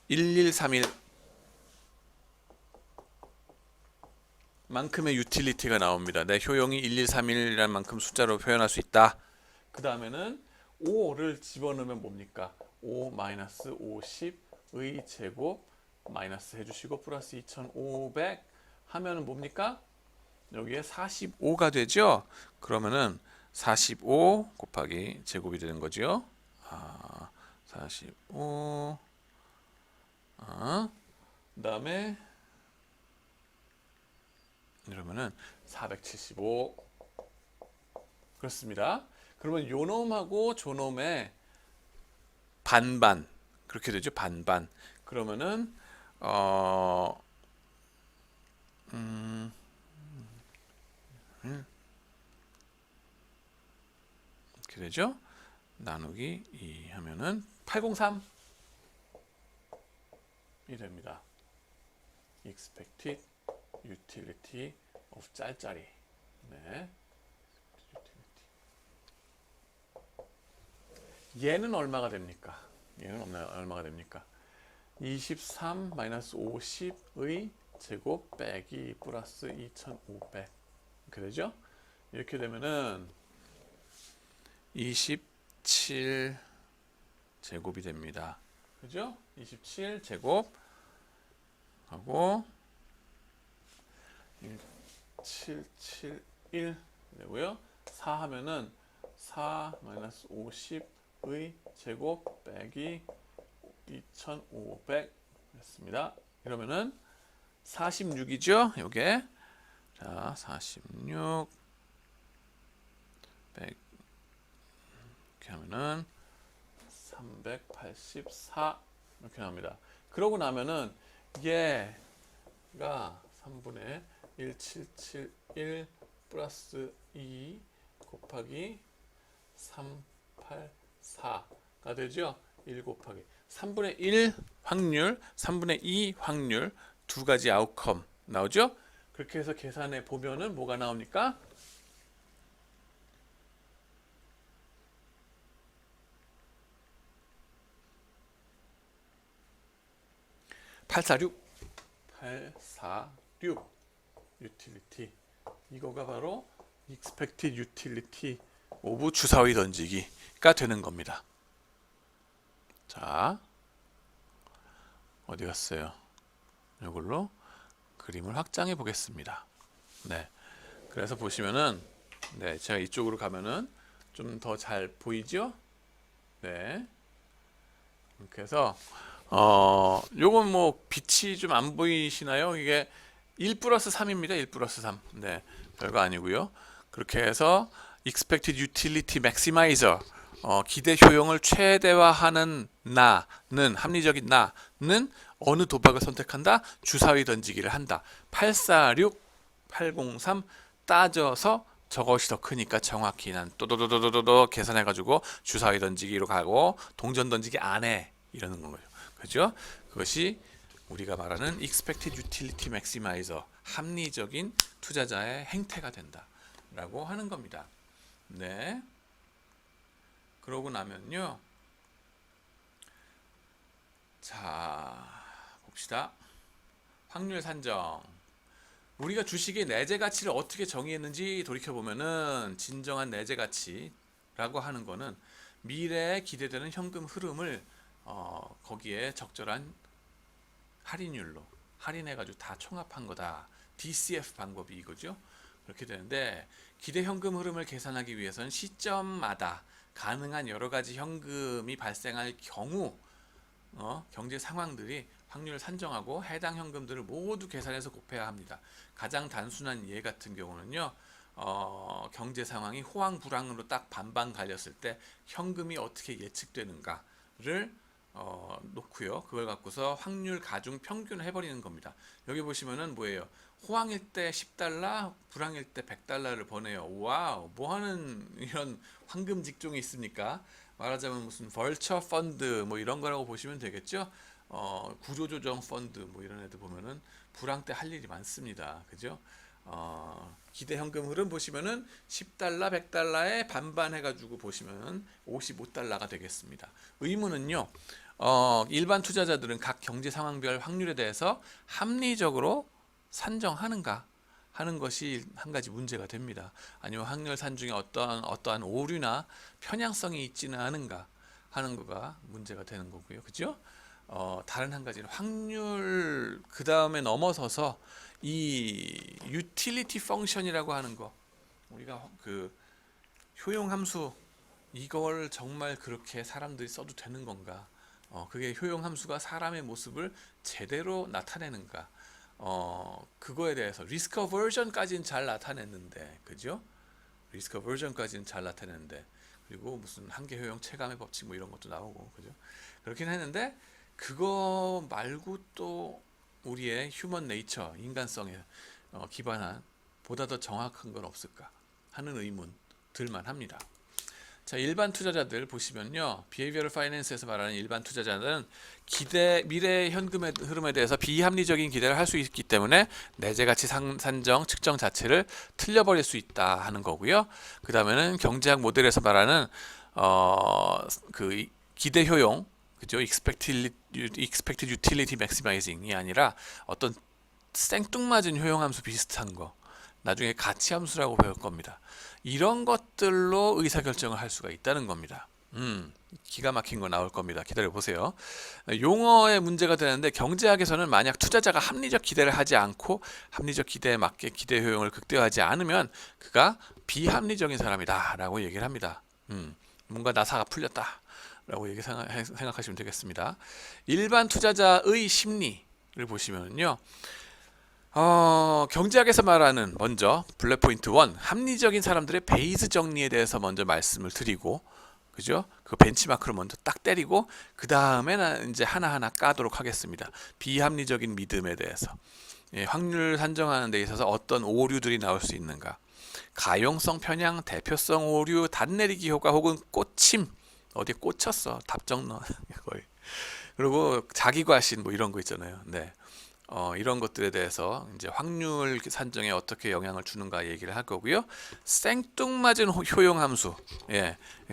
1131 만큼의 유틸리티가 나옵니다. 내 효용이 1131이라는 만큼 숫자로 표현할 수 있다. 그 다음에는 5를 집어넣으면 뭡니까? 5-50의 제곱 마이너스 해주시고 플러스 2500 하면은 뭡니까? 여기에 45가 되죠? 그러면은 45 곱하기 제곱이 되는 거죠. 45 그 다음에 이러면은 475 그렇습니다. 그러면 요놈하고 조놈의 반반 그렇게 되죠. 반반. 그러면은 이렇게 되죠. 나누기 2 하면은 803이 됩니다. expected utility of 짤짤이. 네. 얘는 얼마가 됩니까? 얘는 얼마가 됩니까? 23 마이너스 50의 제곱 빼기 플러스 2500 이렇게 되죠? 이렇게 되면은 27 제곱이 됩니다. 그죠? 27 제곱 하고 1771 되고요. 4 하면은 4 마이너스 50의 제곱 빼기 2500 됐습니다. 이러면은 46이죠. 요게 자, 46 100 이렇게 하면은 384 이렇게 나옵니다. 그러고 나면은 얘가 3분의 1771 플러스 2 곱하기 384가 되죠. 1 곱하기 3분의 1 확률, 3분의 2 확률 두 가지 아웃컴 나오죠. 그렇게 해서 계산해 보면은 뭐가 나옵니까? 846 유틸리티, 이거가 바로 expected utility of 주사위 던지기가 되는 겁니다. 자, 어디 갔어요? 이걸로 그림을 확장해 보겠습니다. 네, 그래서 보시면은 네, 제가 이쪽으로 가면은 좀 더 잘 보이죠? 네, 이렇게 해서 요건 뭐 빛이 좀 안 보이시나요? 이게 1 플러스 3입니다. 1 플러스 3. 네, 별거 아니고요. 그렇게 해서 expected utility maximizer, 기대 효용을 최대화하는 나는, 합리적인 나는 어느 도박을 선택한다? 주사위 던지기를 한다. 846, 803 따져서 저것이 더 크니까 정확히 난 또도도도도도 계산해가지고 주사위 던지기로 가고 동전 던지기 안 해. 이러는 거죠. 그죠? 그것이 우리가 말하는 expected utility maximizer, 합리적인 투자자의 행태가 된다라고 하는 겁니다. 네. 그러고 나면요. 자, 봅시다. 확률 산정. 우리가 주식의 내재 가치를 어떻게 정의했는지 돌이켜 보면은 진정한 내재 가치라고 하는 거는 미래에 기대되는 현금 흐름을 거기에 적절한 할인율로 할인해가지고 다 총합한 거다. DCF 방법이 이거죠. 그렇게 되는데 기대 현금 흐름을 계산하기 위해서는 시점마다 가능한 여러 가지 현금이 발생할 경우 경제 상황들이 확률을 산정하고 해당 현금들을 모두 계산해서 곱해야 합니다. 가장 단순한 예 같은 경우는요. 경제 상황이 호황 불황으로 딱 반반 갈렸을 때 현금이 어떻게 예측되는가를 놓고요. 그걸 갖고서 확률 가중 평균을 해버리는 겁니다. 여기 보시면은 뭐예요? 호황일 때 10달러, 불황일 때 100달러를 버네요. 와우, 뭐하는 이런 황금 직종이 있습니까? 말하자면 무슨 벌처 펀드 뭐 이런 거라고 보시면 되겠죠. 구조조정 펀드 뭐 이런 애들 보면은 불황 때 할 일이 많습니다. 그죠? 기대 현금 흐름 보시면은 10달러, 100달러에 반반 해가지고 보시면 55달러가 되겠습니다. 의문은요. 일반 투자자들은 각 경제 상황별 확률에 대해서 합리적으로 산정하는가 하는 것이 한 가지 문제가 됩니다. 아니면 확률 산중에 어떠한 오류나 편향성이 있지는 않은가 하는 거가 문제가 되는 거고요. 그죠? 다른 한 가지는 확률 그 다음에 넘어서서 이 유틸리티 펑션이라고 하는 거, 우리가 그 효용 함수, 이걸 정말 그렇게 사람들이 써도 되는 건가? 그게 효용 함수가 사람의 모습을 제대로 나타내는가? 그거에 대해서 리스크 어버전까지는 잘 나타냈는데, 그죠? 리스크 어버전까지는 잘 나타냈는데, 그리고 무슨 한계 효용 체감의 법칙 뭐 이런 것도 나오고, 그죠? 그렇긴 했는데 그거 말고 또 우리의 휴먼 네이처, 인간성에 기반한 보다 더 정확한 건 없을까 하는 의문 들만 합니다. 자, 일반 투자자들 보시면요. 비헤이비어럴 파이낸스에서 말하는 일반 투자자는 미래의 현금의 흐름에 대해서 비합리적인 기대를 할 수 있기 때문에 내재 가치 산정 측정 자체를 틀려버릴 수 있다 하는 거고요. 그 다음에는 경제학 모델에서 말하는 그 기대 효용, 그죠? expected utility maximizing이 아니라 어떤 생뚱맞은 효용 함수 비슷한 거, 나중에 가치 함수라고 배울 겁니다. 이런 것들로 의사결정을 할 수가 있다는 겁니다. 기가 막힌 거 나올 겁니다. 기다려 보세요. 용어의 문제가 되는데 경제학에서는 만약 투자자가 합리적 기대를 하지 않고 합리적 기대에 맞게 기대 효용을 극대화하지 않으면 그가 비합리적인 사람이다 라고 얘기를 합니다. 뭔가 나사가 풀렸다 라고 생각하시면 되겠습니다. 일반 투자자의 심리를 보시면요. 경제학에서 말하는 먼저 블랙 포인트 1 합리적인 사람들의 베이스 정리에 대해서 먼저 말씀을 드리고 그죠? 그 벤치마크를 먼저 딱 때리고 그 다음에는 이제 하나하나 까도록 하겠습니다. 비합리적인 믿음에 대해서 확률 산정하는 데 있어서 어떤 오류들이 나올 수 있는가, 가용성 편향, 대표성 오류, 단내리기 효과 혹은 꽂힘, 어디에 꽂혔어 답정 넣어 거의. 그리고 자기과신 뭐 이런 거 있잖아요. 네. 이런 것들에 대해서 이제 확률 산정에 어떻게 영향을 주는가 얘기를 할 거고요. 생뚱맞은 효용 함수,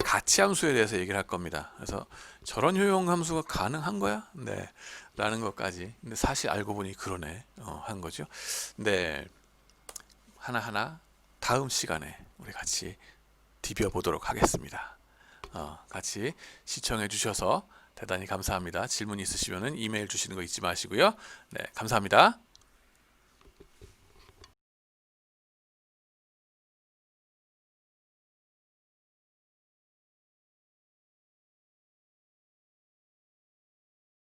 가치 함수에 대해서 얘기를 할 겁니다. 그래서 저런 효용 함수가 가능한 거야? 네, 라는 것까지. 근데 사실 알고 보니 그러네, 한 거죠. 네, 하나하나 다음 시간에 우리 같이 디벼 보도록 하겠습니다. 같이 시청해 주셔서 대단히 감사합니다. 질문 있으시면 이메일 주시는 거 잊지 마시고요. 네, 감사합니다.